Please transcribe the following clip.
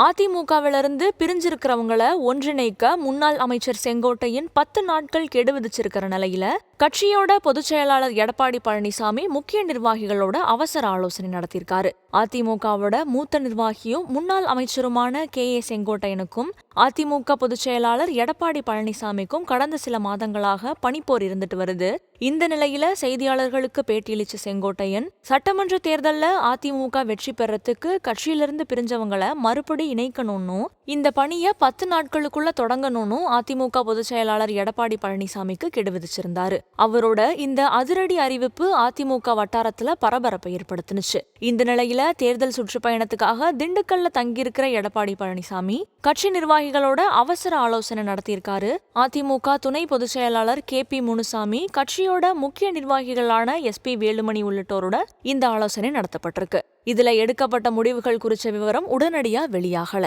அதிமுகவிலிருந்து பிரிஞ்சிருக்கிறவங்கள ஒன்றிணைக்க முன்னாள் அமைச்சர் செங்கோட்டையன் 10 நாட்கள் கெடு விதிச்சிருக்கிற நிலையில கட்சியோட பொதுச் செயலாளர் எடப்பாடி பழனிசாமி முக்கிய நிர்வாகிகளோட அவசர ஆலோசனை நடத்தியிருக்காரு. அதிமுகவோட மூத்த நிர்வாகியும் முன்னாள் அமைச்சருமான KA செங்கோட்டையனுக்கும் அதிமுக பொதுச் செயலாளர் எடப்பாடி பழனிசாமிக்கும் கடந்த சில மாதங்களாக பனிப்போர் இருந்துட்டு வருது. இந்த நிலையில செய்தியாளர்களுக்கு பேட்டியளிச்ச செங்கோட்டையன், சட்டமன்ற தேர்தல்ல அதிமுக வெற்றி பெறத்துக்கு கட்சியிலிருந்து பிரிஞ்சவங்கள மறுபடி இணைக்கணும்னு, இந்த பணியை 10 நாட்களுக்குள்ள தொடங்கணும்னு அதிமுக பொதுச் செயலாளர் எடப்பாடி பழனிசாமிக்கு கெடு விதிச்சிருந்தாரு. அவரோட இந்த அதிரடி அறிவிப்பு அதிமுக வட்டாரத்துல பரபரப்பை ஏற்படுத்துனுச்சு. இந்த நிலையில தேர்தல் சுற்றுப்பயணத்துக்காக திண்டுக்கல்ல தங்கியிருக்கிற எடப்பாடி பழனிசாமி கட்சி நிர்வாகிகளோட அவசர ஆலோசனை நடத்தியிருக்காரு. அதிமுக துணை பொதுச் செயலாளர் KP முனுசாமி, கட்சியோட முக்கிய நிர்வாகிகளான SP வேலுமணி உள்ளிட்டோரோட இந்த ஆலோசனை நடத்தப்பட்டிருக்கு. இதுல எடுக்கப்பட்ட முடிவுகள் குறித்த விவரம் உடனடியா வெளியாகல.